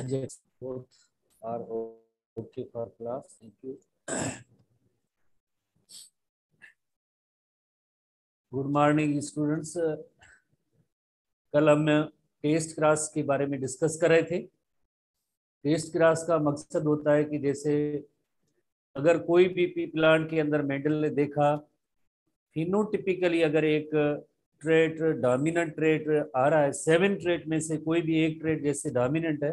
Yes, both are okay for class. Thank you. Good morning students. कल हम test class के बारे में डिस्कस कर रहे थे। टेस्ट क्लास का मकसद होता है कि जैसे अगर कोई भी प्लांट के अंदर मेंडल ने देखा फिनोटिपिकली अगर एक ट्रेट डोमिनेंट ट्रेट आ रहा है, 7 ट्रेट में से कोई भी एक ट्रेट जैसे डोमिनेंट है,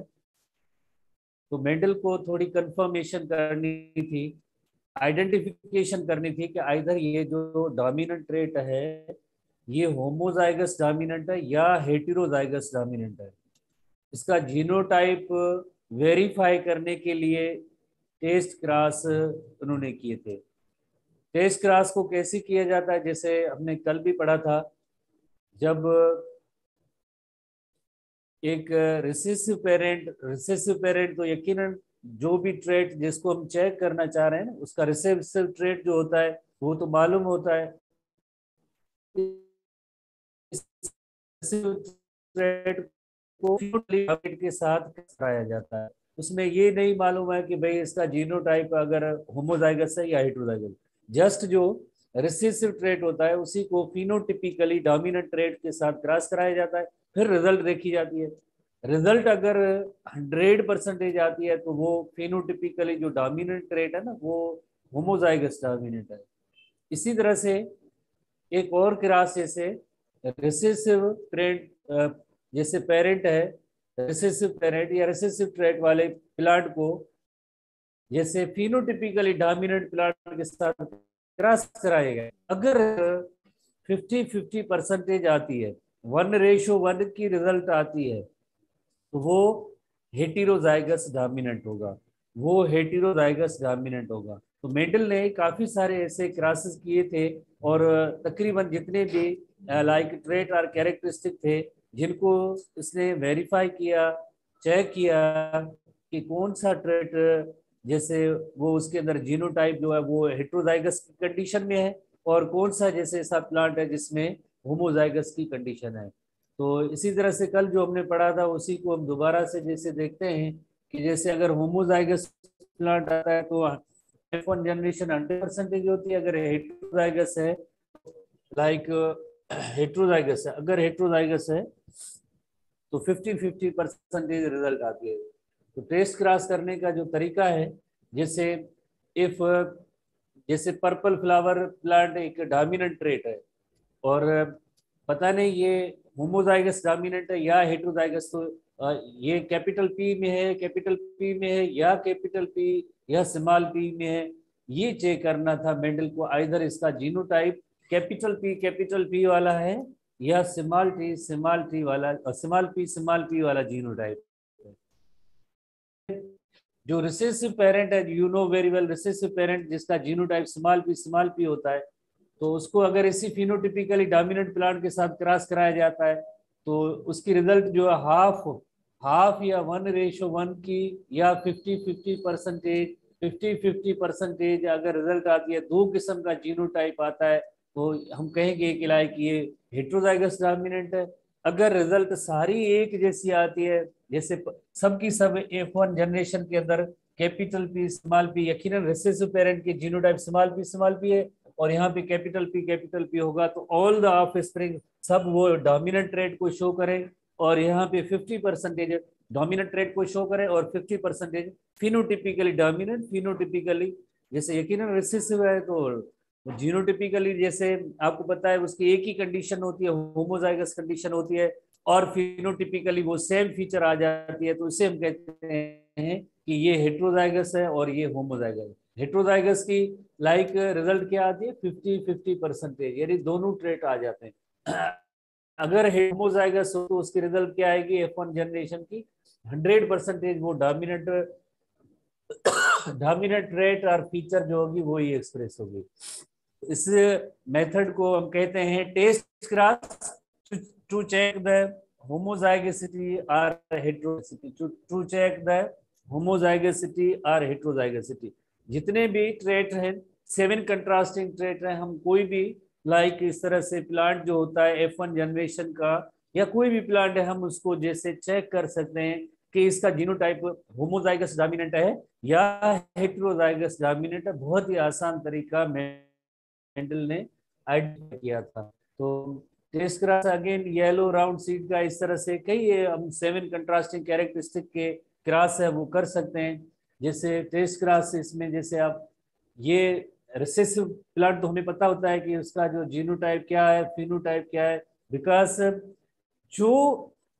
तो मेंडल को थोड़ी कंफर्मेशन करनी थी, आइडेंटिफिकेशन करनी थी कि आइधर ये जो डोमिनेंट ट्रेट है ये होमोजाइगस डोमिनेंट है या हेटेरोजाइगस डोमिनेंट है। इसका जीनोटाइप वेरीफाई करने के लिए टेस्ट क्रॉस उन्होंने किए थे। टेस्ट क्रॉस को कैसे किया जाता है, जैसे हमने कल भी पढ़ा था, जब एक रिसेसिव पेरेंट तो यकीनन जो भी ट्रेट जिसको हम चेक करना चाह रहे हैं उसका रिसेसिव ट्रेट जो होता है वो तो मालूम होता है। ट्रेट को के साथ कराया जाता है, उसमें ये नहीं मालूम है कि भाई इसका जीनोटाइप अगर होमोजाइगस है या हेटेरोजाइगस। जस्ट जो रिसेसिव ट्रेट होता है उसी को फिनोटिपिकली डोमिनेंट ट्रेट के साथ क्रॉस कराया जाता है, फिर रिजल्ट देखी जाती है। रिजल्ट अगर 100% आती है तो वो फिनोटिपिकली जो डोमिनेंट ट्रेट है ना वो होमोजाइगस डोमिनेंट है। इसी तरह से एक और क्रॉस जैसे रिसेसिव ट्रेट, जैसे पेरेंट है रिसेसिव पेरेंट या रिसेसिव ट्रेट वाले प्लांट को जैसे फिनोटिपिकली डोमिनेंट प्लांट के साथ क्रॉस कराएगा, अगर 50-50% आती है, 1:1 की रिजल्ट आती है, तो वो हेटेरोजाइगस डोमिनेंट होगा, वो हेटेरोजाइगस डोमिनेंट होगा। तो मेंडल ने काफी सारे ऐसे क्रॉसेस किए थे और तकरीबन जितने भी लाइक ट्रेट और कैरेक्टरिस्टिक थे जिनको इसने वेरीफाई किया, चेक किया कि कौन सा ट्रेट जैसे वो उसके अंदर जीनोटाइप जो है वो हेटेरोजाइगस की कंडीशन में है और कौन सा जैसे ऐसा प्लांट है जिसमें होमोजाइगस की कंडीशन है। तो इसी तरह से कल जो हमने पढ़ा था उसी को हम दोबारा से जैसे देखते हैं कि जैसे अगर होमोजाइगस प्लांट आता है तो F1 जनरेशन 100% होती है, अगर हेटेरोजाइगस है लाइक हेटेरोजाइगस है, अगर हेटेरोजाइगस है तो 50-50% रिजल्ट आती है। तो टेस्ट क्रॉस करने का जो तरीका है, जैसे इफ जैसे पर्पल फ्लावर प्लांट एक डोमिनेंट ट्रेट है और पता नहीं ये होमोजाइगस डोमिनेंट है या हेटेरोजाइगस, तो ये कैपिटल पी में है, कैपिटल पी में है या कैपिटल पी या स्मॉल पी में है, ये चेक करना था मेंडल को। आइदर इसका जीनोटाइप कैपिटल पी वाला है या स्मॉल टी वाला, स्मॉल पी वाला जीनोटाइप। जो रिसेसिव पेरेंट है, you know very well, recessive parent जिसका जीनोटाइप स्मॉल पी होता है, तो उसको अगर इसी फिनोटिपिकली डोमिनेंट प्लांट के साथ क्रॉस कराया जाता है तो उसकी रिजल्ट जो है हाफ या 1:1 की या 50-50% अगर रिजल्ट आती है, 2 किस्म का जीनोटाइप आता है, तो हम कहेंगे कि लाइक ये हेटेरोजाइगस डोमिनेंट है। अगर रिजल्ट सारी एक जैसी आती है, जैसे सबकी सब F1 जनरेशन के अंदर कैपिटल पी स्मॉल पी, यकीनन रिसेसिव पेरेंट के जीनोटाइप स्मॉल पी है और यहाँ पे कैपिटल पी होगा, तो ऑल द ऑफ स्प्रिंग सब वो डोमिनेंट ट्रेड को शो करें और यहाँ पे 50% डोमिनेंट ट्रेड को शो करें और 50% फिनोटिपिकली डोमिनेंट, फिनोटिपिकली जैसे यकीनन रिसेसिव है तो जीनोटिपिकली जैसे आपको पता है उसकी एक ही कंडीशन होती है, होमोजाइगस कंडीशन होती है, और फिनोटिपिकली वो सेम फीचर आ जाती है, तो इसे हम कहते हैं कि ये हेटेरोजाइगस है और ये होमोजाइगस। हेटेरोजाइगस की लाइक रिजल्ट क्या आती है, 50-50%, यानी दोनों ट्रेट आ जाते हैं। अगर होमोजाइगस हो तो उसकी रिजल्ट क्या आएगी, F1 जनरेशन की 100% वो डोमिनेंट ट्रेट और फीचर जो होगी वो ही एक्सप्रेस होगी। इस मेथड को हम कहते हैं test cross to check the homozygosity और heterozygosity, to check the homozygosity और हेटेरोजाइगसिटी। जितने भी ट्रेट हैं, 7 कंट्रास्टिंग ट्रेट हैं, हम कोई भी लाइक इस तरह से प्लांट जो होता है F1 जनरेशन का या कोई भी प्लांट है, हम उसको जैसे चेक कर सकते हैं कि इसका जीनोटाइप होमोजाइगस डोमिनेंट है या हेटेरोजाइगस डोमिनेंट है। बहुत ही आसान तरीका मेंडल ने आइडेंटिफाई किया था। तो test cross again yellow round seed का इस तरह से कई हम 7 कंट्रास्टिंग कैरेक्टरिस्टिक के क्रास है वो कर सकते हैं। जैसे टेस्ट क्रास इसमें जैसे आप ये रिसेसिव प्लांट तो हमें पता होता है कि उसका जो जीनोटाइप क्या है, फिनोटाइप क्या है, बिकॉज जो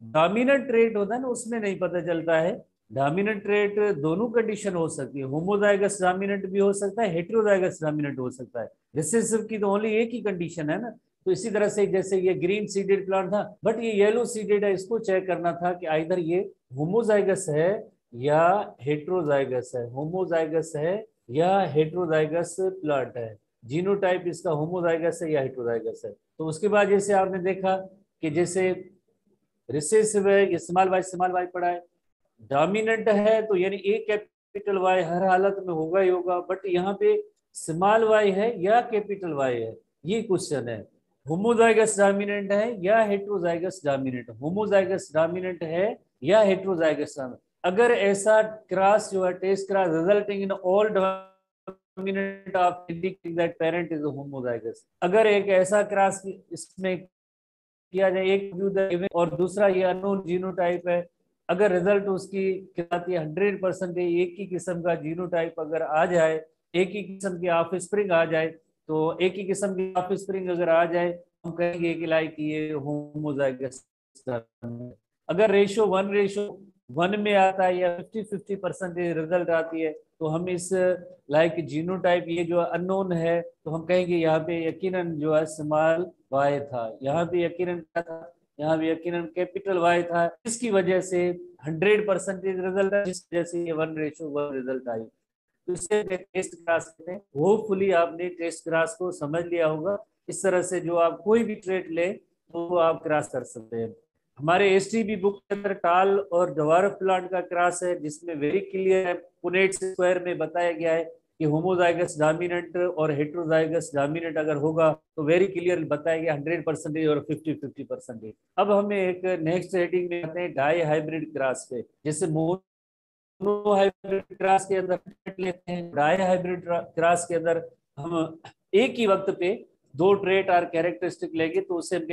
डोमिनेंट ट्रेट होता है ना उसमें नहीं पता चलता है। डोमिनेंट ट्रेट दोनों कंडीशन हो सकती है, होमोजाइगस डोमिनेंट भी हो सकता है, हेटेरोजाइगस डोमिनेंट हो सकता है। रिसेसिव की तो ओनली एक ही कंडीशन है ना। तो इसी तरह से जैसे ये ग्रीन सीडेड प्लांट था बट ये येलो सीडेड है, इसको चेक करना था कि आइदर ये होमोजाइगस है या हेटेरोजाइगस है, होमोजाइगस है या हेटेरोजाइगस प्लांट है, जीनोटाइप इसका होमोजाइगस है या हेटेरोजाइगस है। तो उसके बाद जैसे आपने देखा कि जैसे रिसेसिव है, ये स्मॉल वाई पड़ा है, डोमिनेंट है तो यानी ए कैपिटल वाई हर हालत में होगा ही होगा, बट यहाँ पे स्मॉल वाई है या कैपिटल वाई है, ये क्वेश्चन है। होमोजाइगस डोमिनेंट है या हेटेरोजाइगस डोमिनेंट, होमोजाइगस डोमिनेंट है या हेटेरोजाइगस डोमिनेंट। अगर ऐसा क्रॉस जो है test cross resulting in all dominant of indicating that parent is homozygous, अगर एक ऐसा क्रॉस इसमें किया जाए एक और दूसरा ये अननोन जीनोटाइप है, अगर रिजल्ट उसकी कहलाती है 100% एक ही किस्म का जीनोटाइप अगर आ जाए, एक ही किस्म की ऑफ स्प्रिंग आ जाए, तो एक ही किस्म की ऑफ स्प्रिंग अगर आ जाए हम कहेंगे कि लाइक ये होमोजाइगस। अगर रेशो 1:1 में आता है या 50-50% रिजल्ट आती है तो हम इस लाइक जीनोटाइप ये जो अननोन है तो हम कहेंगे यहाँ पे यकीनन जो है स्मॉल वाई था, यहाँ पे यकीनन क्या था, यहाँ पे यकीनन कैपिटल वाई था। इसकी वजह से 100% रिजल्ट है, जिस वजह से ये 1:1 रिजल्ट आई। तो इससे टेस्ट क्लास कहते हैं। होपफुली आपने टेस्ट क्लास को समझ लिया होगा। इस तरह से जो आप कोई भी ट्रेड ले तो आप क्रॉस कर सकते हैं। हमारे एसटीबी बुक के अंदर टाल और डवार्फ प्लांट का क्रॉस है जिसमें वेरी क्लियर है, पुनेट स्क्वायर में बताया गया है कि होमोजाइगस डोमिनेंट और हेटेरोजाइगस डोमिनेंट अगर होगा तो वेरी क्लियर बताया गया 100% और 50-50%। अब हमें एक नेक्स्ट हेडिंग में आते हैं डाई हाइब्रिड क्रॉस पे। जैसे मोनो हाइब्रिड क्रॉस के अंदर लेते हैं, डाई हाइब्रिड क्रॉस के अंदर हम एक ही वक्त पे 2 ट्रेट और कैरेक्टरिस्टिक लेंगे तो उससे हम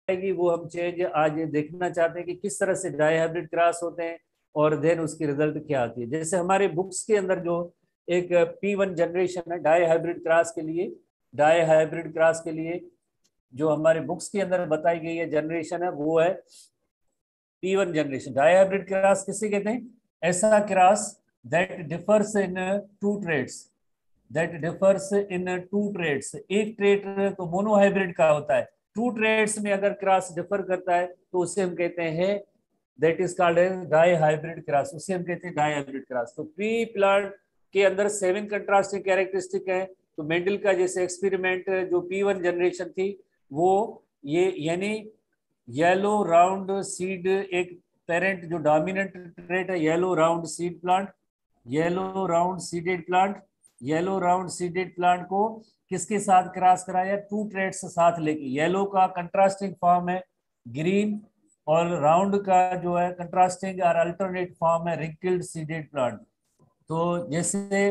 कहेंगे वो हम चेंज आज देखना चाहते हैं कि किस तरह से डाई हाइब्रिड क्रॉस होते हैं और देन उसकी रिजल्ट क्या आती है। जैसे हमारे बुक्स के अंदर जो एक P1 जनरेशन है डाई हाइब्रिड क्रॉस के लिए, डाई हाइब्रिड क्रॉस के लिए जो हमारे बुक्स के अंदर बताई गई है जनरेशन है वो है P1 generation. Die hybrid cross किसे कहते हैं? ऐसा cross that differs in 2 traits, that differs in 2 traits. एक ट्रेड तो मोनो हाइब्रिड का होता है, 2 ट्रेड्स में अगर क्रॉस डिफर करता है तो उसे हम कहते हैं that is called as dihybrid cross, उसे हम कहते हैं डाई हाइब्रिड क्रॉस। तो पी प्लांट के अंदर 7 कंट्रास्टिंग कैरेक्टरिस्टिक है। तो मेंडल का जैसे एक्सपेरिमेंट जो P1 जनरेशन थी वो ये यानी येलो राउंड सीड एक पेरेंट जो डोमिनेंट ट्रेट है, yellow round seed plant, yellow round seeded plant, yellow round seeded plant को किसके साथ क्रॉस कराया? 2 ट्रेड्स साथ लेके। येलो का कंट्रास्टिंग फॉर्म है ग्रीन और राउंड का जो है कंट्रास्टिंग और अल्टरनेट फॉर्म है रिंकल्ड सीडेड प्लांट। तो जैसे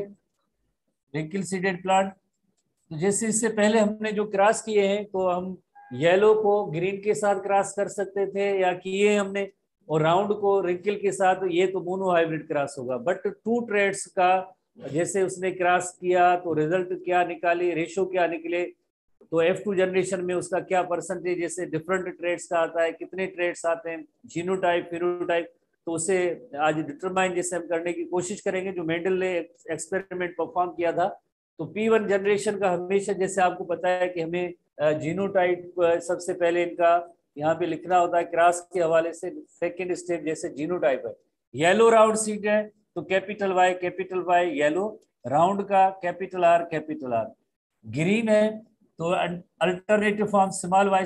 रिंकल सीडेड प्लांट, तो जैसे इससे पहले हमने जो क्रॉस किए हैं तो हम येलो को ग्रीन के साथ क्रॉस कर सकते थे या किए हमने, और राउंड को रिंकल के साथ, ये तो मोनो हाइब्रिड क्रॉस होगा। बट 2 ट्रेड्स का जैसे उसने क्रॉस किया तो रिजल्ट क्या निकाली, रेशो क्या निकले, तो F2 जनरेशन में उसका क्या परसेंटेज जैसे डिफरेंट ट्रेड्स का आता है, कितने ट्रेड्स आते हैं, जीनोटाइप फिनोटाइप, तो उसे आज डिटरमाइन जैसे हम करने की कोशिश करेंगे। जो मेंडल ने एक्सपेरिमेंट परफॉर्म किया था तो P1 जनरेशन का हमेशा, जैसे आपको पता है कि हमें जीनोटाइप सबसे पहले इनका यहाँ पे लिखना होता है क्रॉस के हवाले से। सेकेंड स्टेप जैसे जीनोटाइप है, येलो राउंड सीड है तो कैपिटल वाई येलो, राउंड का कैपिटल आर, ग्रीन है तो अल्टरनेटिव फॉर्म स्मॉल वाई,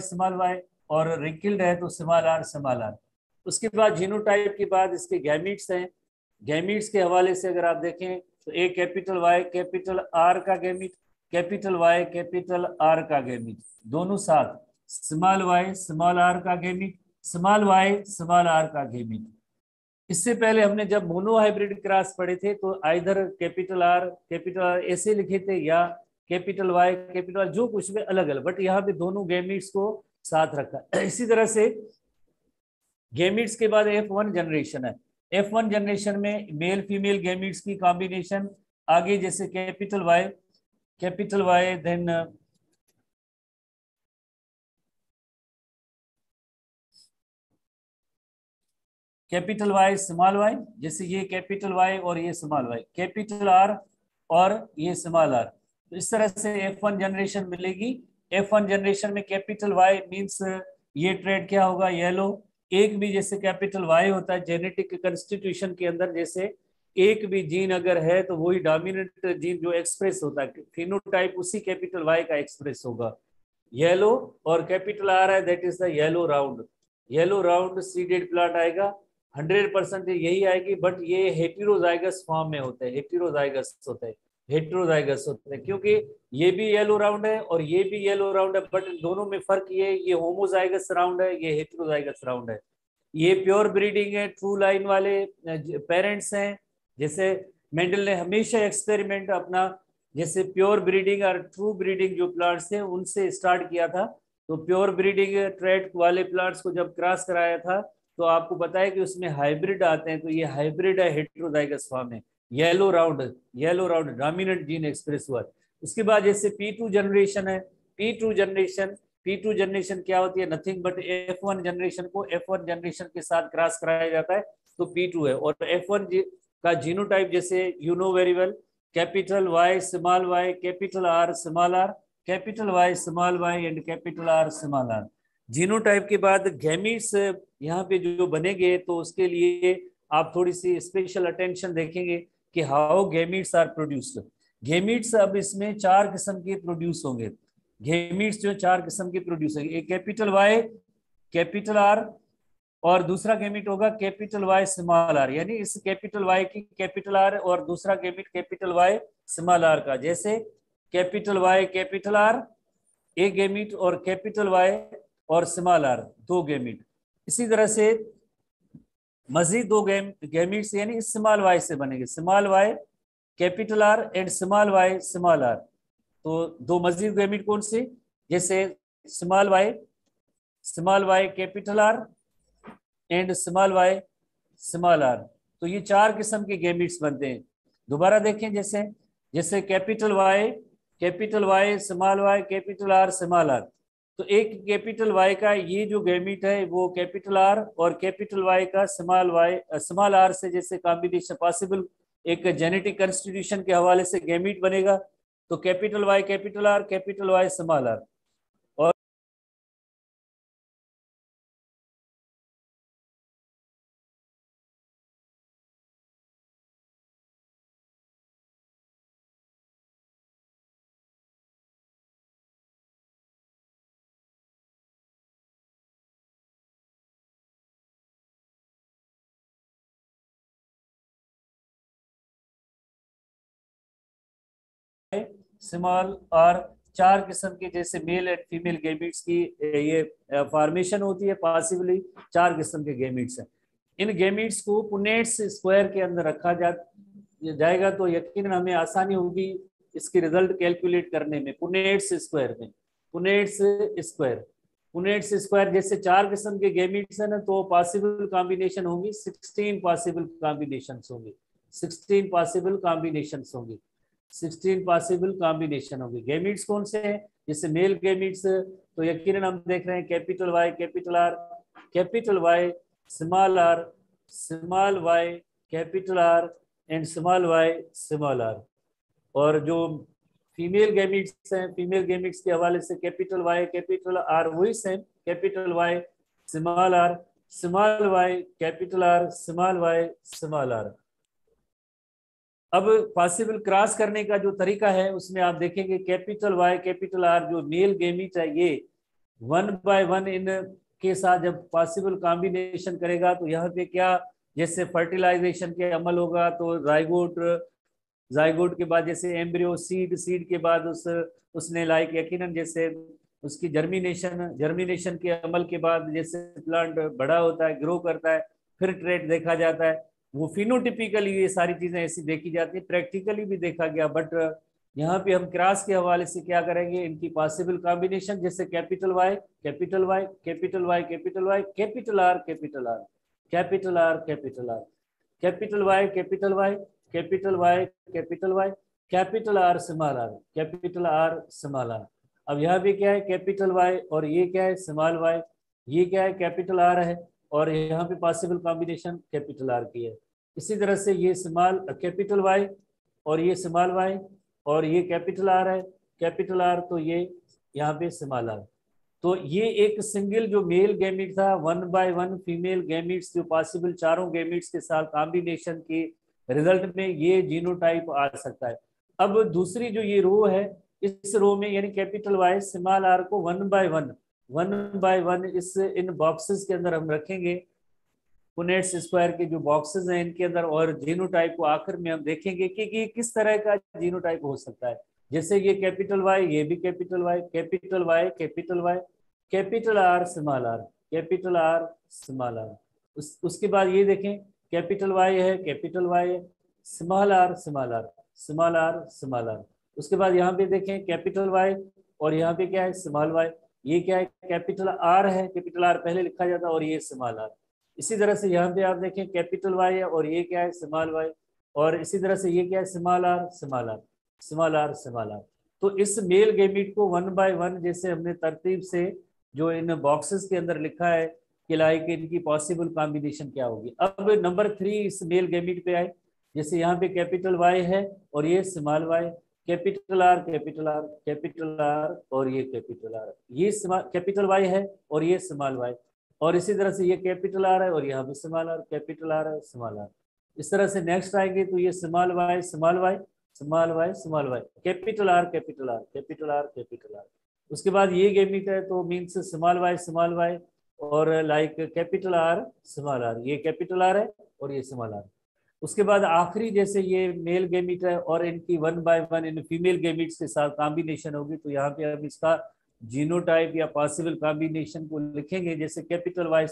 और रिकिल्ड है तो स्मॉल आर। उसके बाद जीनोटाइप के बाद इसके गैमीट्स हैं। गैमीट्स के हवाले से अगर आप देखें तो a capital Y capital R का gamete, capital Y capital R का गैमीट, दोनों साथ स्मॉल वाई स्मॉल आर का gamete, small Y small R का गैमीट। इससे पहले हमने जब मोनो हाइब्रिड क्रॉस पढ़े थे तो आइधर कैपिटल आर ऐसे लिखे थे या कैपिटल वाई कैपिटल जो कुछ भी अलग अलग, बट यहाँ पे दोनों गैमीट्स को साथ रखा। इसी तरह से गैमीट्स के बाद F1 जनरेशन है। F1 जनरेशन में मेल फीमेल गैमीट्स की कॉम्बिनेशन आगे जैसे capital Y then capital Y small Y, जैसे ये कैपिटल वाई और ये स्मॉल वाई, कैपिटल आर और ये स्मॉल आर। तो इस तरह से F1 जनरेशन मिलेगी। F1 जनरेशन में कैपिटल वाई मींस ये ट्रेड क्या होगा, येलो। एक भी जैसे कैपिटल वाई होता है जेनेटिक कंस्टिट्यूशन के अंदर, जैसे एक भी जीन अगर है तो वही डोमिनेंट जीन जो एक्सप्रेस होता है, फिनोटाइप उसी कैपिटल वाई का एक्सप्रेस होगा, येलो। और कैपिटल आर है that is the yellow round seeded plant आएगा। 100% यही आएगी, बट ये हेटेरोजाइगस फॉर्म में होते हैं, हेटेरोजाइगस होते हैं क्योंकि ये भी येलो राउंड है और ये भी येलो राउंड है, बट दोनों में फर्क ये होमोजाइगस राउंड है, ये हेटेरोजाइगस राउंड है। ये प्योर ब्रीडिंग है, ट्रू लाइन वाले पेरेंट्स हैं। जैसे मेंडल ने हमेशा एक्सपेरिमेंट अपना जैसे प्योर ब्रीडिंग और ट्रू ब्रीडिंग जो प्लांट्स थे उनसे स्टार्ट किया था। तो प्योर ब्रीडिंग ट्रेड वाले प्लांट्स को जब क्रॉस कराया था तो आपको पता है कि उसमें हाइब्रिड आते हैं, तो ये हाइब्रिड है, हेटेरोजाइगस फॉर्म है, yellow round dominant gene express हुआ। उसके बाद जैसे P2 जनरेशन है, P2 जनरेशन क्या होती है, नथिंग बट F1 जनरेशन को F1 जनरेशन के साथ क्रॉस कराया जाता है तो P2 है। और F1 का जीनोटाइप जैसे you know very well, capital Y small Y capital R small R, capital Y small Y and capital R small R. Genotype के बाद गैमीट्स यहाँ पे जो बनेंगे तो उसके लिए आप थोड़ी सी स्पेशल अटेंशन देखेंगे कि how gametes are produced. Gametes अब इसमें 4 किस्म के प्रोड्यूस होंगे। गैमीट्स जो 4 किस्म के प्रोड्यूस होंगे, एक कैपिटल वाई कैपिटल आर और दूसरा गैमीट होगा कैपिटल वाई स्मॉल आर, यानी इस कैपिटल वाई की कैपिटल आर और दूसरा gamete capital Y small R का, जैसे कैपिटल वाई कैपिटल आर एक गैमीट और कैपिटल वाई और स्मॉल आर 2 गैमीट। इसी तरह से मजीद 2 गैमीट्स यानी स्मॉल वाई से बनेंगे, small Y capital R and small Y small are. तो 2 मजीद गैमीट कौन से, जैसे small Y capital R and small Y small are. तो ये 4 किस्म के गैमीट्स बनते हैं। दोबारा देखें, जैसे capital Y small Y capital R small are, तो एक कैपिटल वाई का ये जो गैमीट है वो कैपिटल आर और कैपिटल वाई का स्मॉल आर से जैसे कॉम्बिनेशन पॉसिबल एक जेनेटिक कंस्टिट्यूशन के हवाले से गैमीट बनेगा, तो capital Y capital Y small R. और स्मॉल और 4 किस्म के जैसे मेल एंड फीमेल गैमीट्स की ये फॉर्मेशन होती है, पॉसिबली 4 किस्म के गैमीट्स हैं। इन गैमीट्स को पुनेट्स स्क्वायर के अंदर रखा जाएगा तो यकीनन हमें आसानी होगी इसके रिजल्ट कैलकुलेट करने में। पुनेट्स स्क्वायर जैसे 4 किस्म के गैमीट्स है ना, तो पॉसिबल कॉम्बिनेशन होंगी 16 पॉसिबल कॉम्बिनेशन होंगी। गैमीट्स कौन से हैं, जैसे मेल गैमीट्स तो यकीनन हम देख रहे हैं capital Y capital R small Y capital R and small Y small R. और जो फीमेल गैमिट्स हैं, फीमेल गैमिट्स के हवाले से कैपिटल वाई कैपिटल आर वही same, capital Y small are, small Y capital R, small Y small R. अब possible cross करने का जो तरीका है उसमें आप देखेंगे कैपिटल वाई कैपिटल आर जो मेल गेमिट है ये 1 by 1 इन के साथ जब पॉसिबल कॉम्बिनेशन करेगा तो यहाँ पे क्या, जैसे फर्टिलाइजेशन के अमल होगा तो जाइगोट, जाइगोट के बाद जैसे एम्ब्रियो, सीड, सीड के बाद उसने लाइक यकीनन जैसे उसकी जर्मिनेशन, जर्मिनेशन के अमल के बाद जैसे प्लांट बड़ा होता है, ग्रो करता है, फिर ट्रेड देखा जाता है। वो फिनोटिपिकली ये सारी चीजें ऐसी देखी जाती है, प्रैक्टिकली भी देखा गया। बट यहाँ पे हम क्रॉस के हवाले से क्या करेंगे, इनकी पॉसिबल कॉम्बिनेशन जैसे capital Y capital Y capital Y capital Y capital R capital R capital R capital R capital Y capital Y capital Y capital Y capital R small R capital R small R. अब यहाँ पे क्या है capital Y और ये क्या है small Y, ये क्या है कैपिटल आर है और यहाँ पे पॉसिबल कॉम्बिनेशन कैपिटल आर की है। इसी तरह से ये स्मॉल कैपिटल वाई और ये स्मॉल वाई और ये कैपिटल आर है, कैपिटल आर तो ये यहाँ पे स्मॉल आर। तो ये एक सिंगल जो मेल गैमिट था 1 by 1 फीमेल गैमिट्स जो पॉसिबल चारों गैमिट्स के साथ कॉम्बिनेशन के रिजल्ट में ये जीनोटाइप आ सकता है। अब दूसरी जो ये रो है, इस रो में यानी कैपिटल वाई स्मॉल आर को 1 by 1 इस इन बॉक्सेस के अंदर हम रखेंगे, पुनेट्स स्क्वायर के जो बॉक्सेस हैं इनके अंदर, और जीनोटाइप को आखिर में हम देखेंगे कि किस तरह का जीनोटाइप हो सकता है। जैसे ये कैपिटल वाई, ये भी capital Y, capital Y capital Y capital R small R capital R small R. उसके बाद ये देखें कैपिटल वाई है कैपिटल वाई है small are small are small are small R. उसके बाद यहाँ पे देखें कैपिटल वाई और यहाँ पे क्या है स्मॉल वाई, ये क्या है कैपिटल आर है, कैपिटल आर पहले लिखा जाता है और ये स्मॉल आर। इसी तरह से यहाँ पे आप देखें कैपिटल वाई है और ये क्या है स्मॉल वाई, और इसी तरह से ये क्या है small are small are small are small are. तो इस मेल गैमीट को 1 by 1 जैसे हमने तरतीब से जो इन बॉक्सेस के अंदर लिखा है कि लाइक इनकी पॉसिबल कॉम्बिनेशन क्या होगी। अब नंबर 3 इस मेल गैमीट पे आए, जैसे यहाँ पे कैपिटल वाई है और ये small Y, capital R capital R capital R और ये कैपिटल आर, ये कैपिटल वाई है और ये स्मॉल वाई, और इसी तरह से ये कैपिटल आर है और यहाँ पे स्मॉल आर कैपिटल आर है स्मॉल आर। इस तरह से नेक्स्ट आएंगे तो ये small Y small Y small Y small Y capital R capital R capital R capital R. उसके बाद ये गेमिट है तो मीन्स स्मॉल वाई और like capital R small R, ये कैपिटल आर है और ये स्मॉल आर। उसके बाद आखिरी जैसे ये मेल गेमिट है और इनकी 1 by 1 इन फीमेल गेमिट्स के साथ कॉम्बिनेशन होगी, तो यहाँ पे हम इसका जीनोटाइप या पॉसिबल कॉम्बिनेशन को लिखेंगे जैसे capital Y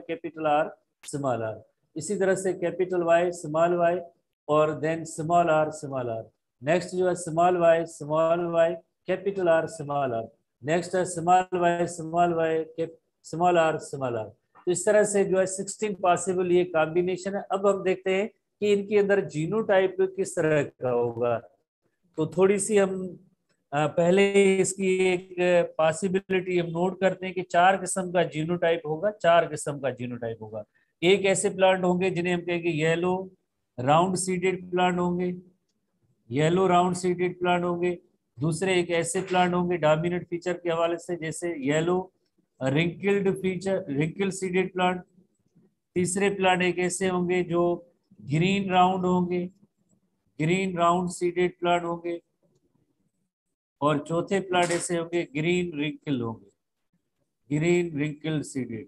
capital R small r. इसी तरह से कैपिटल वाई स्मॉल वाई और then small are small r. Next जो है small Y capital R small r. Next है small Y small are small are. तो इस तरह से जो है 16 पॉसिबल ये कॉम्बिनेशन है। अब हम देखते हैं कि इनके अंदर जीनोटाइप किस तरह का होगा। तो थोड़ी सी हम पहले इसकी एक पॉसिबिलिटी हम नोट करते हैं कि 4 किस्म का जीनोटाइप होगा, 4 किस्म का जीनोटाइप होगा। एक ऐसे प्लांट होंगे जिन्हें हम कहेंगे येलो राउंड सीडेड प्लांट होंगे, येलो राउंड सीडेड प्लांट होंगे। दूसरे एक ऐसे प्लांट होंगे डोमिनेंट फीचर के हवाले से जैसे yellow wrinkled feature wrinkle seeded plant. तीसरे प्लांट एक ऐसे होंगे जो ग्रीन राउंड होंगे, ग्रीन राउंड सीडेड प्लांट होंगे। और चौथे प्लांट ऐसे होंगे ग्रीन रिंकल होंगे, ग्रीन रिंकल सीडेड।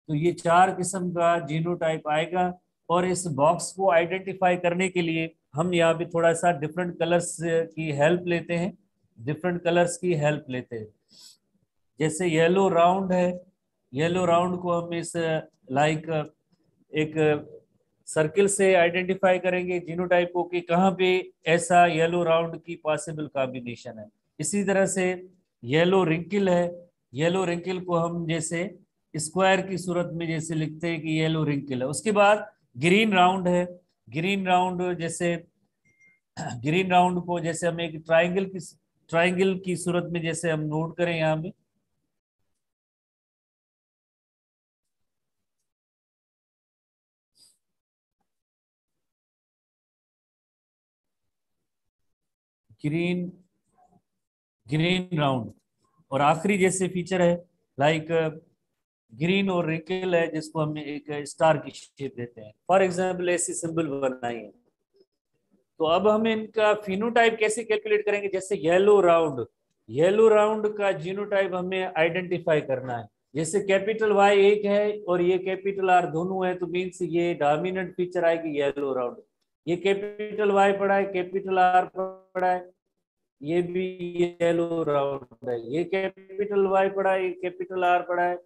तो ये 4 किस्म का जीनोटाइप आएगा। और इस बॉक्स को आइडेंटिफाई करने के लिए हम यहाँ पे थोड़ा सा डिफरेंट कलर्स की हेल्प लेते हैं, डिफरेंट कलर्स की हेल्प लेते हैं। जैसे येलो राउंड है, येलो राउंड को हम इस लाइक एक सर्किल से आइडेंटिफाई करेंगे जीनोटाइप को कि कहाँ पे ऐसा येलो राउंड की पॉसिबल कॉम्बिनेशन है। इसी तरह से येलो रिंकल है, येलो रिंकल को हम जैसे स्क्वायर की सूरत में जैसे लिखते हैं कि येलो रिंकल है। उसके बाद ग्रीन राउंड है, ग्रीन राउंड जैसे ग्रीन राउंड को जैसे हम एक ट्राइंगल की सूरत में जैसे हम नोट करें यहाँ पे ग्रीन ग्रीन राउंड। और आखिरी जैसे फीचर है लाइक ग्रीन और रिंकल है, जिसको हम एक स्टार की शेप देते हैं। फॉर एग्जाम्पल ऐसी सिंबल बनाई है। तो अब हम इनका फिनोटाइप कैसे कैलकुलेट करेंगे? जैसे येलो राउंड का जीनोटाइप हमें आइडेंटिफाई करना है। जैसे कैपिटल वाई एक है और ये कैपिटल आर दोनों है, तो मीन्स ये डोमिनेंट फीचर आएगी येलो राउंड। ये कैपिटल वाई पड़ा है, कैपिटल आर पड़ा है, ये भी येलो राउंड है। ये कैपिटल वाई पड़ा है, ये कैपिटल आर पड़ा है।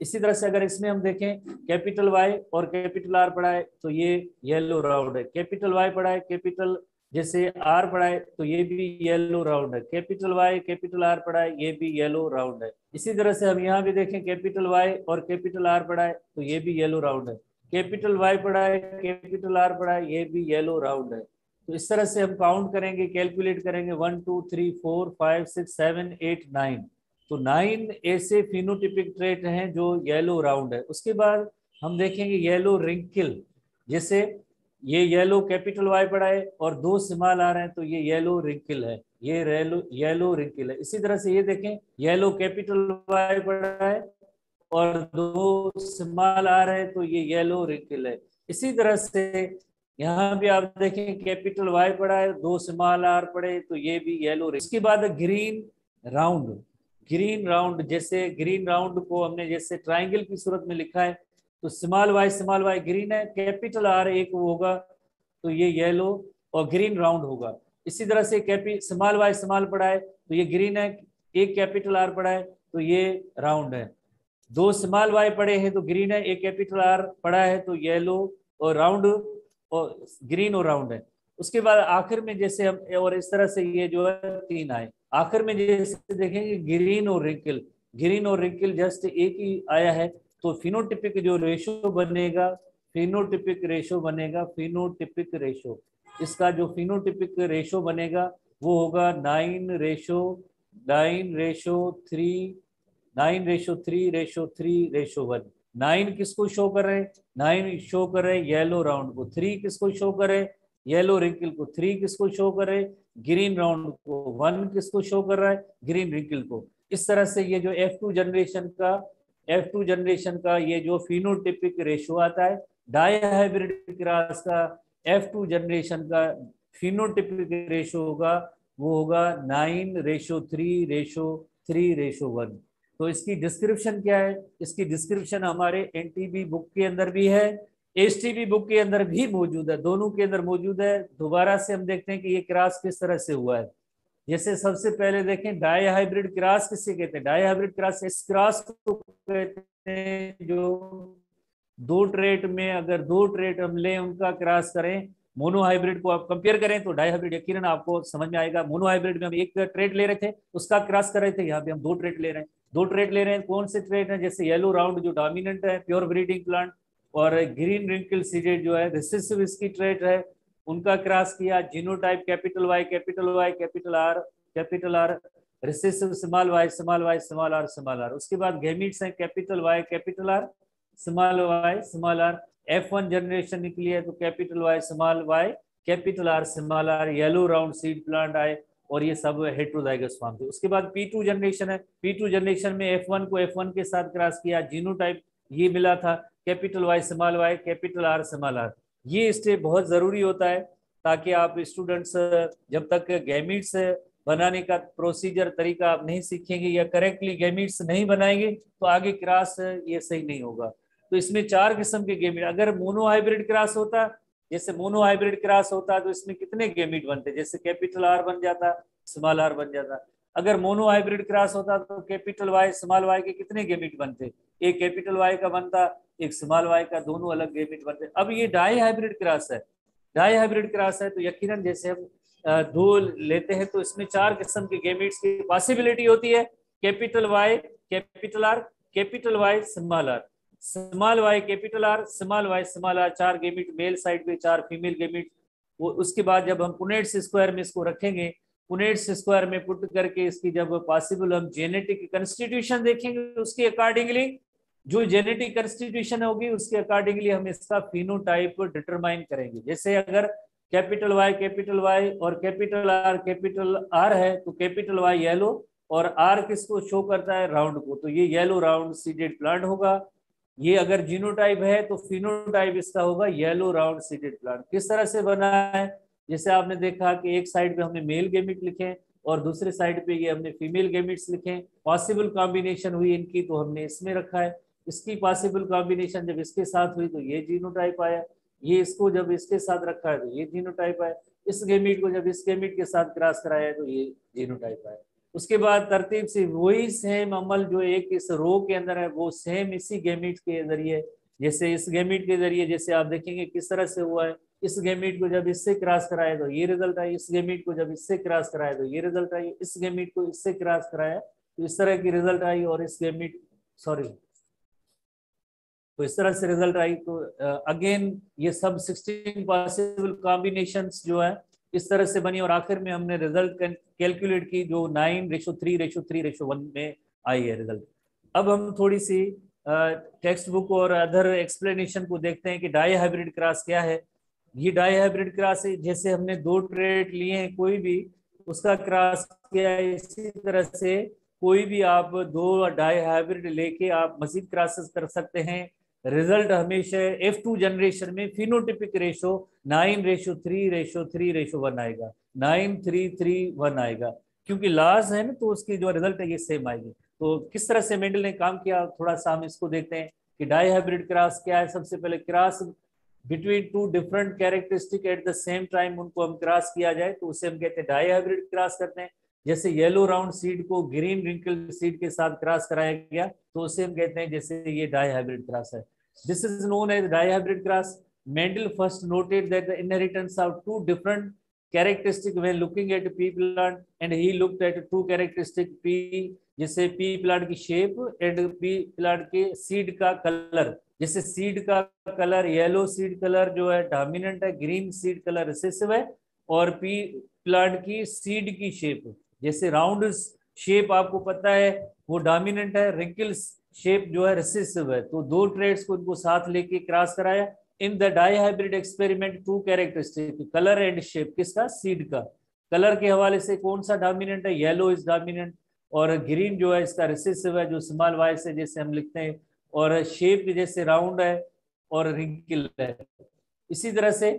इसी तरह से अगर इसमें हम देखें कैपिटल वाई और कैपिटल आर पड़ा है तो ये येलो राउंड है। कैपिटल वाई पड़ा है, कैपिटल जैसे आर पड़ा है तो ये भी येलो राउंड है। कैपिटल वाई कैपिटल आर पड़ा है, ये भी येलो राउंड है। इसी तरह से हम यहाँ भी देखें कैपिटल वाई और कैपिटल आर पड़ा है तो ये भी येलो राउंड है। कैपिटल वाई पड़ा है, कैपिटल आर पड़ा है, ये भी येलो राउंड है। तो इस तरह से हम काउंट करेंगे, कैलकुलेट करेंगे 1 2 3 4 5 6 7 8 9। तो 9 ऐसे फिनोटिपिक ट्रेट हैं जो येलो राउंड है। उसके बाद हम देखेंगे येलो रिंकल। जैसे ये येलो कैपिटल वाई पड़ा है और दो स्मॉल आ रहे हैं तो ये येलो रिंकल है, ये येलो रिंकल है। इसी तरह से ये देखें येलो कैपिटल वाई पड़ा है और दो स्मॉल आ रहे हैं तो ये येलो रिंकल है। इसी तरह से यहाँ भी आप देखें कैपिटल वाई पड़ा है, दो स्मॉल आर पड़े तो ये भी येलो। इसके बाद ग्रीन राउंड जैसे ग्रीन राउंड को हमने जैसे ट्राइंगल की सूरत में लिखा है तो स्मॉल वाई ग्रीन है, कैपिटल आर एक होगा तो ये येलो और ग्रीन राउंड होगा। इसी तरह से स्मॉल वाई स्मॉल पड़ा है तो ये ग्रीन है, एक कैपिटल आर पड़ा है तो ये राउंड है। दो स्मॉल वाई पड़े हैं तो ग्रीन है, एक कैपिटल आर पड़ा है तो येलो और राउंड और ग्रीन और राउंड है। उसके बाद आखिर में जैसे हम और इस तरह से ये जो है तीन आए। आखिर में जैसे देखेंगे ग्रीन और रिंकल जस्ट एक ही आया है तो फिनोटिपिक जो रेशो बनेगा फिनोटिपिक रेशो इसका जो फिनोटिपिक रेशो बनेगा वो होगा 9:3:3:1। 9 किसको शो कर रहे हैं? 9 शो कर रहे हैं येलो राउंड को। 3 किसको शो कर रहे हैं? येलो रिंकल को। 3 किसको शो कर रहे हैं? ग्रीन राउंड को। 1 किसको शो कर रहा है? ग्रीन रिंकल को। इस तरह से ये जो F2 जनरेशन का ये जो फिनोटिपिक रेशो आता है डाई हाइब्रिड क्रॉस का F2 जनरेशन का फिनोटिपिक रेशो होगा वो होगा 9:3:3:1। तो इसकी डिस्क्रिप्शन क्या है? इसकी डिस्क्रिप्शन हमारे एनटीबी बुक के अंदर भी है, एसटीबी बुक के अंदर भी मौजूद है, दोनों के अंदर मौजूद है। दोबारा से हम देखते हैं कि ये क्रॉस किस तरह से हुआ है। जैसे सबसे पहले देखें डाई हाइब्रिड क्रॉस किससे कहते हैं? डाई हाइब्रिड क्रॉस इस क्रॉस को कहते हैं जो दो ट्रेट में अगर दो ट्रेट हम लें उनका क्रॉस करें। मोनो हाइब्रिड को आप कंपेयर करें तो डाई हाइब्रिड यकीनन आपको समझ में आएगा। मोनो हाइब्रिड में हम एक ट्रेट ले रहे थे उसका क्रॉस कर रहे थे, यहाँ पे हम दो ट्रेट ले रहे हैं। कौन से ट्रेट हैं? जैसे येलो राउंड जो डोमिनेंट है प्योर ब्रीडिंग प्लांट, और ग्रीन रिंकल सीडेड जो है रिसेसिव इसकी ट्रेट है, उनका क्रॉस किया। Genotype capital R recessive small Y small R. उसके बाद गैमीट्स हैं capital Y capital R small R. F1 generation निकली है तो capital Y capital R small R, yellow round seed plant आए और ये सब हेट्रोजाइगस फॉर्म थे। उसके बाद P2 जनरेशन है। P2 जनरेशन में F1 को F1 के साथ क्रॉस किया, जीनोटाइप ये मिला था capital Y capital R small R. ये स्टेप बहुत जरूरी होता है ताकि आप स्टूडेंट्स जब तक गैमीट्स बनाने का प्रोसीजर तरीका आप नहीं सीखेंगे या करेक्टली गैमीट्स नहीं बनाएंगे तो आगे क्रॉस ये सही नहीं होगा। तो इसमें 4 किस्म के गैमीट। अगर मोनो हाइब्रिड क्रॉस होता तो इसमें कितने गैमीट बनते? जैसे कैपिटल आर बन जाता, स्मॉल आर बन जाता। अगर मोनो हाइब्रिड क्रॉस होता तो कैपिटल वाई स्मॉल वाई के कितने गैमीट बनते? एक कैपिटल वाई का बनता, एक स्मॉल वाई का, दोनों अलग गैमीट बनते। अब ये डाई हाइब्रिड क्रॉस है तो यकीनन जैसे हम दो लेते हैं तो इसमें 4 किस्म के गैमीट्स की पॉसिबिलिटी होती है। Capital Y capital R, capital Y small are, small Y capital R, small Y small R. 4 gamete male side पे, 4 फीमेल गैमीट। वो उसके बाद जब हम पुनेट्स स्क्वायर में इसको रखेंगे, पुनेट्स स्क्वायर में पुट करके इसकी जब पॉसिबल हम जेनेटिक कंस्टिट्यूशन देखेंगे उसके अकॉर्डिंगली जो जेनेटिक कंस्टिट्यूशन होगी उसके अकॉर्डिंगली हम इसका फिनोटाइप डिटरमाइन करेंगे। जैसे अगर कैपिटल वाई और कैपिटल आर है, तो कैपिटल वाई येलो और आर किसको शो करता है, राउंड को, तो ये येलो राउंड सीडेड प्लांट होगा। ये अगर जीनोटाइप है तो फिनोटाइप इसका होगा येलो राउंड सीडेड प्लांट। किस तरह से बना है, जैसे आपने देखा कि एक साइड पे हमने मेल गेमिट लिखे और दूसरे साइड पे ये हमने फीमेल गेमिट्स लिखे, पॉसिबल कॉम्बिनेशन हुई इनकी तो हमने इसमें रखा है। इसकी पॉसिबल कॉम्बिनेशन जब इसके साथ हुई तो ये जीनोटाइप आया, ये इसको जब इसके साथ रखा है तो ये जीनोटाइप आया, इस गेमिट को जब इस गेमिट के साथ क्रॉस कराया है तो ये जीनोटाइप आया। उसके बाद तरतीब से वही सेम अमल जो एक इस रो के अंदर है वो सेम इसी गेमिट के जरिए, जैसे इस गेमिट के जरिए जैसे आप देखेंगे किस तरह से हुआ है, इस गेमिट को जब इससे क्रॉस कराया तो ये रिजल्ट आया, इस गेमिट को जब इससे क्रॉस कराया तो ये रिजल्ट आई, इस गेमिट को इससे क्रॉस कराया तो इस तरह की रिजल्ट आई, और इस गेमिट सॉरी तो इस तरह से रिजल्ट आई। तो अगेन ये सब 16 पॉसिबल कॉम्बिनेशंस जो है इस तरह से बनी, और आखिर में हमने रिजल्ट कैलकुलेट की जो 9:3:3:1 में आई है रिजल्ट। अब हम थोड़ी सी टेक्स्ट बुक और अदर एक्सप्लेनेशन को देखते हैं कि डाई हाइब्रिड क्रॉस क्या है। ये डाई हाइब्रिड क्रॉस है, जैसे हमने दो ट्रेट लिए हैं कोई भी उसका क्रॉस किया है, इसी तरह से कोई भी आप दो डाई हाइब्रिड लेके आप मजीद क्रॉसेस कर सकते हैं। रिजल्ट हमेशा F2 जनरेशन में फिनोटिपिक रेशो 9:3:3:1 आएगा, 9:3:3:1 आएगा, क्योंकि लाज है ना तो उसकी जो रिजल्ट है ये सेम आएगी। तो किस तरह से मेंडल ने काम किया थोड़ा सा हम इसको देखते हैं कि डाई हाइब्रिड क्रॉस क्या है। सबसे पहले cross between two different characteristic at the same time उनको हम क्रॉस किया जाए तो उसे हम कहते हैं डाई हाइब्रिड क्रॉस करते हैं। जैसे येलो राउंड सीड को ग्रीन रिंकल सीड के साथ क्रॉस कराया गया तो उसे हम कहते हैं जैसे ये डाई हाइब्रिड क्रॉस है। This is known as dihybrid cross. Mendel first noted that the inheritance of two different characteristics when looking at pea plant, and he looked at two characteristics pea, जैसे pea plant की shape and pea plant के seed का color। जैसे seed का color yellow seed color जो है dominant है, green seed color recessive है, और pea plant की seed की shape जैसे round shape आपको पता है वो dominant है, wrinkles शेप जो है रिसेसिव है। तो दो ट्रेड्स को इनको साथ लेके क्रॉस कराया। In the dihybrid experiment two characteristic colour and shape, किसका, सीड का। कलर के हवाले से कौन सा डोमिनेंट है, येलो इज डोमिनेंट, और ग्रीन जो है इसका रिसेसिव है जो स्मॉल वाई से जैसे हम लिखते हैं, और शेप जैसे राउंड है और रिंकल है। इसी तरह से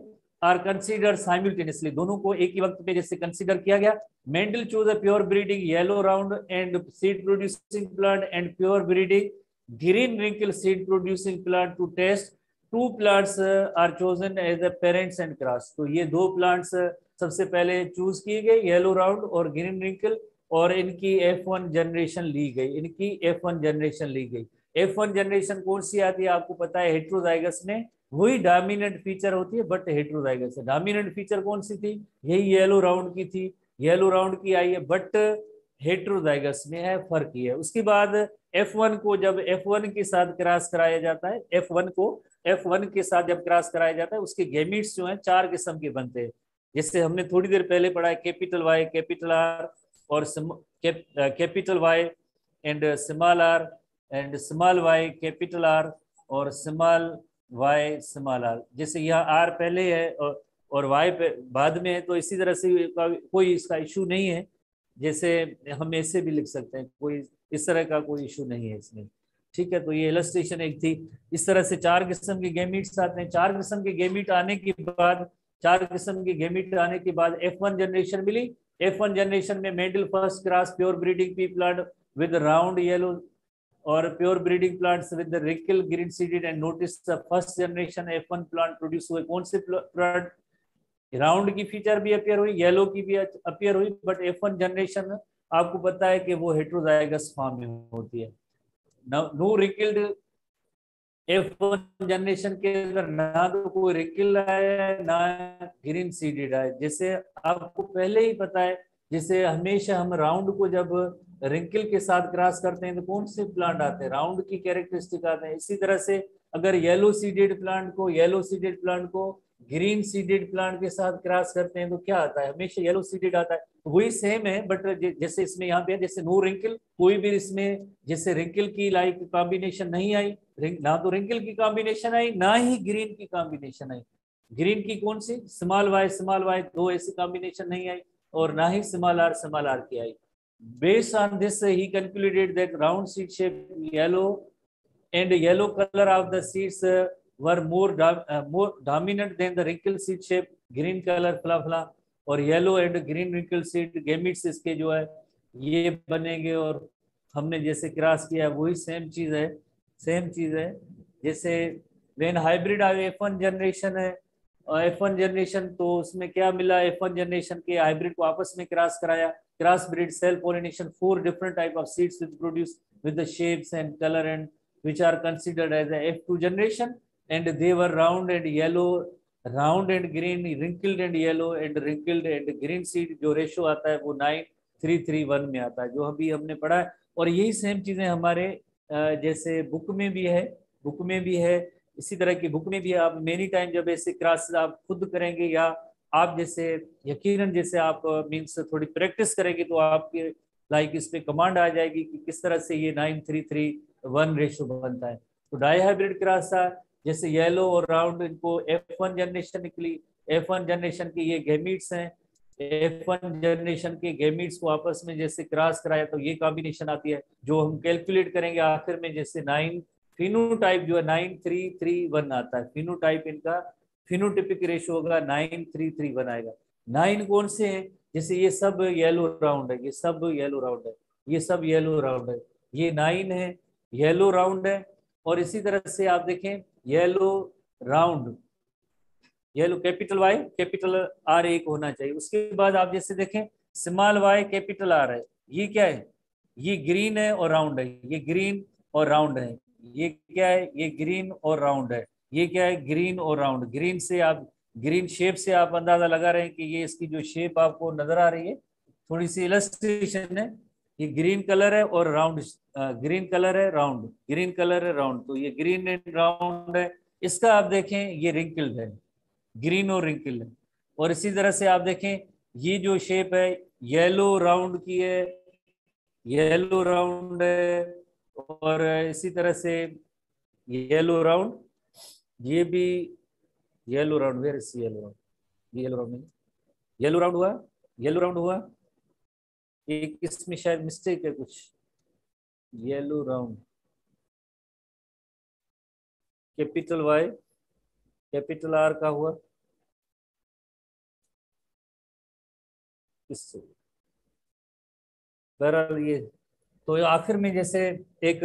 आर कंसीडर साइमल्टेनियसली, दोनों को एक ही वक्त पे जैसे कंसीडर किया गया। Mendel choose a pure breeding yellow round and seed producing plant and pure breeding green wrinkle seed producing plant to test. Two plants are chosen as the parents and cross. तो ये दो plants सबसे पहले choose किए गए, yellow round और green wrinkle, और इनकी F1 जनरेशन ली गई, इनकी F1 जनरेशन ली गई। F1 जनरेशन कौन सी आती है आपको पता है, हेट्रोजाइगस में वही डोमिनेंट फीचर होती है, बट हेट्रोजाइगस है। डोमिनेंट फीचर कौन सी थी, यही येलो राउंड की थी, येलो राउंड की आई है, बट हेट्रोजाइगस में है, फर्क ही है। उसके बाद F1 को जब F1 के साथ क्रॉस कराया जाता है, F1 को F1 के साथ जब क्रॉस कराया जाता है उसके गेमिट्स जो हैं 4 किस्म के बनते हैं। जैसे हमने थोड़ी देर पहले पढ़ा है कैपिटल वाई, कैपिटल आर और capital Y and small R and small Y, capital R और स्मॉल वाई स्मॉल आर। जैसे यहाँ आर पहले है और वाई बाद में है, तो इसी तरह से कोई इसका इशू नहीं है, जैसे हम ऐसे भी लिख सकते हैं, कोई इस तरह का कोई इशू नहीं है इसमें। ठीक है, तो ये इलस्ट्रेशन एक थी। इस तरह से 4 किस्म के गेमिट्स आते हैं। 4 किस्म के गेमिट आने के बाद, 4 किस्म के गेमिट आने के बाद F1 जनरेशन मिली। F1 जनरेशन में Mendel first cross pure breeding pea plant with round yellow और pure breeding plants with the wrinkled green seeded, and notice the first generation F1 plant produce हुए। कौन से plant, round की feature भी appear हुई, yellow की भी appear हुई, बट F1 जनरेशन आपको पता है कि वो हेट्रोजाइगस फॉर्म में होती है। नो रिकल्ड F1 जनरेशन के अंदर ना तो कोई रिकल आया ना ग्रीन सीडेड आया। जैसे आपको पहले ही पता है, जैसे हमेशा हम राउंड को जब रिंकल के साथ क्रॉस करते हैं तो कौन से प्लांट आते हैं, राउंड की कैरेक्टरिस्टिक आते हैं। इसी तरह से अगर येलो सीडेड प्लांट को ग्रीन सीडेड प्लांट के साथ क्रॉस करते हैं तो क्या आता है, हमेशा येलो सीडेड आता है। वही सेम है, बट जैसे इसमें यहाँ पे जैसे नो रिंकल, कोई भी इसमें जैसे रिंकल की लाइक कॉम्बिनेशन नहीं आई, ना तो रिंकल की कॉम्बिनेशन आई ना ही ग्रीन की कॉम्बिनेशन आई। ग्रीन की कौन सी, स्मॉल वाई, दो ऐसी कॉम्बिनेशन नहीं आई, और ना ही स्मॉल आर की आई। Based on this he calculated that round seed shape yellow and yellow color of the seeds were more dominant than the wrinkled seed shape, green color फला और yellow and green wrinkled seed gametes इसके जो है ये बनेंगे। और हमने जैसे क्रॉस किया वही सेम चीज है। जैसे वेन हाइब्रिड F1 जनरेशन है, F1 जनरेशन तो उसमें क्या मिला, F1 जनरेशन के हाइब्रिड को आपस में क्रॉस कराया, cross breed self pollination, 4 different type of seeds with produced with the shapes and color and which are considered as a F2 generation, and they were round and yellow, round and green, wrinkled and yellow and wrinkled and green seed। जो ratio आता है वो 9:3:1 में आता है, जो अभी हमने पढ़ा है। और यही सेम चीजें हमारे जैसे बुक में भी है, इसी तरह की बुक में भी है। आप मेनी टाइम जब ऐसे क्रॉस आप खुद करेंगे या आप जैसे यकीनन जैसे आप मीन्स थोड़ी प्रैक्टिस करेंगे तो आपके लाइक इस पे कमांड आ जाएगी कि किस तरह से ये 9:3:1 रेशो बनता है। तो डाई हाइब्रिड क्रॉस था, जैसे येलो और राउंड, इनको F1 जनरेशन निकली, F1 जनरेशन के ये गैमीट्स हैं, F1 जनरेशन के गैमीट्स को आपस में जैसे क्रॉस कराया तो ये कॉम्बिनेशन आती है, जो हम कैलकुलेट करेंगे आखिर में। जैसे 9 फिनोटाइप जो है 9:3:1 आता है, फिनोटाइप इनका फिनोटिपिक रेशो होगा 9:3:1 आएगा। 9 कौन से हैं, जैसे ये सब येलो राउंड है, ये सब येलो राउंड है, ये सब येलो राउंड है, ये 9 है, येलो राउंड है। और इसी तरह से आप देखें yellow round, yellow capital Y capital R एक होना चाहिए। उसके बाद आप जैसे देखें स्मॉल वाई कैपिटल आर है, ये क्या है, ये ग्रीन है और राउंड है, ये ग्रीन और राउंड है, ये क्या है, ये ग्रीन और राउंड है, ये क्या है, ग्रीन और राउंड। ग्रीन से आप ग्रीन शेप से आप अंदाजा लगा रहे हैं कि ये इसकी जो शेप आपको नजर आ रही है, थोड़ी सी इलस्ट्रेशन है, ये ग्रीन कलर है और राउंड, ग्रीन कलर है राउंड, ग्रीन कलर है राउंड, तो ये ग्रीन एंड राउंड है। इसका आप देखें ये रिंकल्ड है, ग्रीन और रिंकल है। और इसी तरह से आप देखें ये जो शेप है येलो राउंड की है, येलो राउंड है, और इसी तरह से येलो राउंड, ये भी yellow round, where is yellow round, ये येलो राउंड नहीं, येलो राउंड हुआ, येलो राउंड हुआ, एक इसमें शायद मिस्टेक है कुछ, yellow round capital Y capital R का हुआ, इससे बहरहाल ये तो आखिर में जैसे एक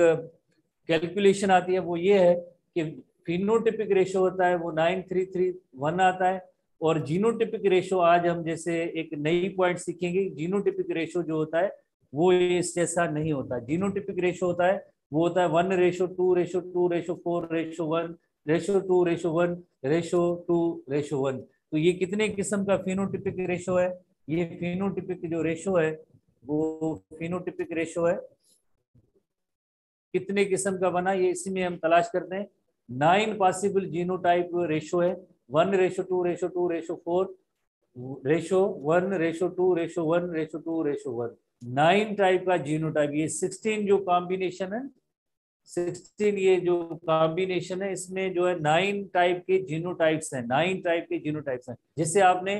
कैलकुलेशन आती है वो ये है कि फिनोटिपिक रेशो होता है वो 9:3:1 आता है। और जीनोटिपिक रेशो आज हम जैसे एक नई पॉइंट सीखेंगे, जीनोटिपिक रेशो जो होता है वो इस जैसा नहीं होता। जीनोटिपिक रेशो होता है वो होता है 1:2:4:1:1:2:1:1। तो ये कितने किस्म का फिनोटिपिक रेशो है, ये फिनोटिपिक जो रेशो है वो फिनोटिपिक रेशो है कितने किस्म का बना, ये इसी में हम तलाश करते हैं। 9 पॉसिबल जीनोटाइप रेशो है, 1:2:2:4 1:2:1:1 9 टाइप का जीनोटाइप। ये 16 जो कॉम्बिनेशन है, 16 ये जो कॉम्बिनेशन है इसमें जो है 9 टाइप के जीनोटाइप्स हैं, 9 टाइप के जीनोटाइप्स हैं। जैसे आपने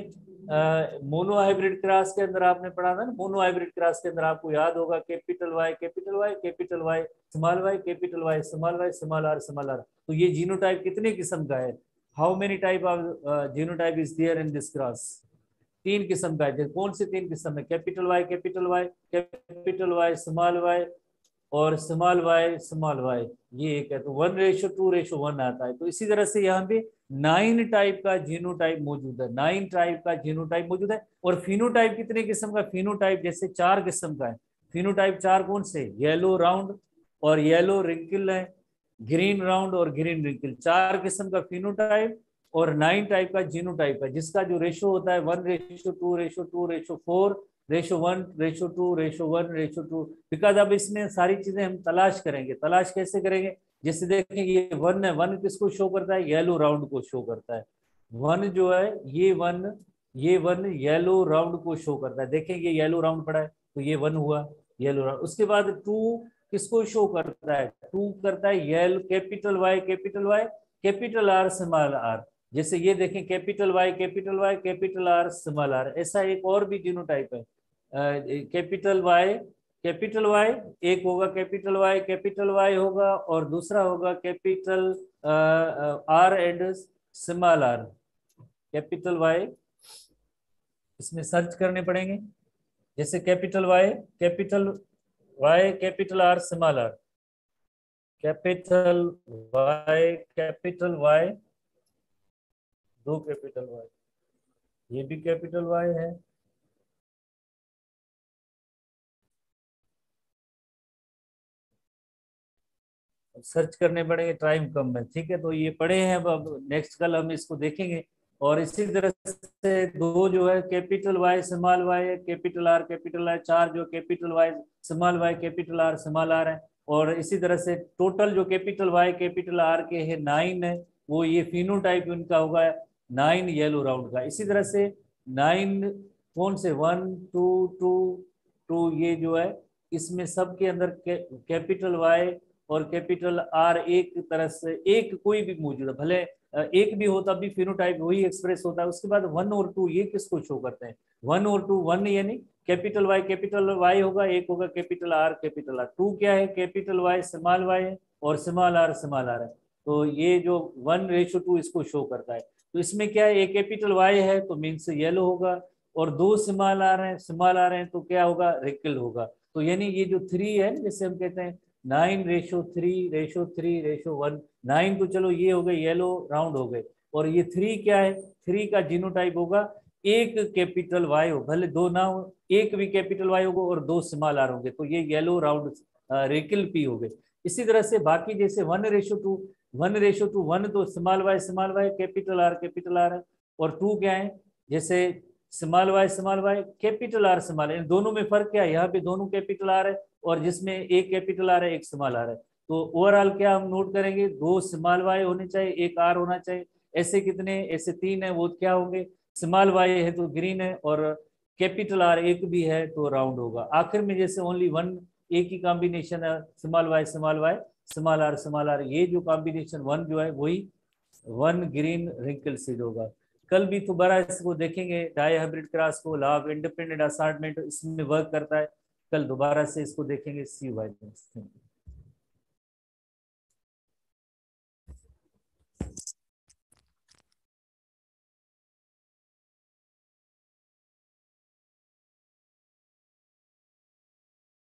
मोनो हाइब्रिड क्रॉस के अंदर आपने पढ़ा था ना, मोनो हाइब्रिड क्रॉस के अंदर आपको याद होगा capital Y capital Y capital Y small Y capital Y small Y small are small are. तो ये जीनोटाइप कितने किस्म का है, how many type of genotype is there in this cross, 3 किस्म का है। कौन से 3 किस्म है, capital Y capital Y capital Y small Y और स्मॉल वाई, ये एक है। तो 1:2:1 आता है। तो इसी तरह से यहाँ पे 9 टाइप का जीनोटाइप मौजूद है, 9 टाइप का जीनोटाइप मौजूद है। और फिनोटाइप कितने किस्म का, फिनोटाइप जैसे 4 किस्म का है। फिनोटाइप 4 कौन से, येलो राउंड और येलो रिंकल है, ग्रीन राउंड और ग्रीन रिंकल, 4 किस्म का फिनोटाइप और 9 टाइप का जीनोटाइप है, जिसका जो रेशो होता है 1:2:4:1:4:1:2:1:2। बिकॉज अब इसमें सारी चीजें हम तलाश करेंगे, तलाश कैसे करेंगे, जैसे देखें ये 1 है, 1 किसको शो करता है, येलो राउंड को शो करता है। 1 जो है ये 1 येलो राउंड को शो करता है। देखें ये येलो राउंड पड़ा है तो ये 1 हुआ येलो राउंड। उसके बाद 2 किसको शो करता है, 2 करता है yellow capital Y capital R small R. जैसे ये देखें capital Y capital R small R, ऐसा एक और भी जीनोटाइप है। कैपिटल वाई एक होगा, कैपिटल वाई होगा, और दूसरा होगा capital R and small R. Capital Y इसमें सर्च करने पड़ेंगे, जैसे capital Y capital R small R, capital Y दो कैपिटल वाई, ये भी कैपिटल वाई है, सर्च करने पड़ेंगे, टाइम कम है, ठीक है। तो ये पढ़े हैं, अब नेक्स्ट कल हम इसको देखेंगे। और इसी तरह से दो जो है कैपिटल वाई स्मॉल वाई है, कैपिटल आर, चार जो capital Y small Y capital R small R है। और इसी तरह से टोटल जो कैपिटल वाई कैपिटल आर के है 9 है, वो ये फिनोटाइप उनका होगा 9 येलो राउंड का। इसी तरह से 9 कौन से 1 2 2 2 ये जो है इसमें सबके अंदर कैपिटल वाई और कैपिटल आर एक तरह से एक कोई भी मौजूद है, भले एक भी होता भी फिनोटाइप वही एक्सप्रेस होता है। उसके बाद 1 और 2 ये किसको शो करते हैं, 1 और 2, 1 यानी कैपिटल वाई होगा, एक होगा कैपिटल आर, 2 क्या है कैपिटल वाई स्मॉल वाई है, और स्मॉल आर है। तो ये जो 1:2 इसको शो करता है। तो इसमें क्या है, एक कैपिटल वाई है तो मीन्स येलो होगा, और दो स्मॉल आर हैं तो क्या होगा, रिकल होगा। तो यानी ये जो 3 है, जैसे हम कहते हैं 9:3:3:1, 9 तो चलो ये हो गए येलो राउंड हो गए, और ये 3 क्या है, 3 का जीनोटाइप होगा एक कैपिटल वाई हो, भले दो ना हो, एक भी कैपिटल वाई होगा और दो स्मॉल आर होंगे, तो ये येलो राउंड रेकिल पी हो गए। इसी तरह से बाकी जैसे 1:2 1 तो स्मॉल वाई कैपिटल आर है, और 2 क्या है, जैसे small Y capital R small, इन दोनों में फर्क क्या है, यहाँ पे दोनों कैपिटल आर है और जिसमें एक कैपिटल आर है एक स्मॉल आर है। तो ओवरऑल क्या हम नोट करेंगे, 2 स्मॉल वाई होने चाहिए, एक आर होना चाहिए। ऐसे कितने, ऐसे 3 है, वो क्या होंगे, स्मॉल वाई है तो ग्रीन है, और कैपिटल आर एक भी है तो राउंड होगा। आखिर में जैसे ओनली 1 एक ही कॉम्बिनेशन है, स्मॉल वाई स्मॉल आर, ये जो कॉम्बिनेशन 1 जो है वही 1 ग्रीन रिंकल सीड होगा। कल भी दोबारा इसको देखेंगे, डाई हाइब्रिड क्रॉस को, लॉ ऑफ इंडिपेंडेंट असार्टमेंट इसमें वर्क करता है। कल दोबारा से इसको देखेंगे। सी वाई।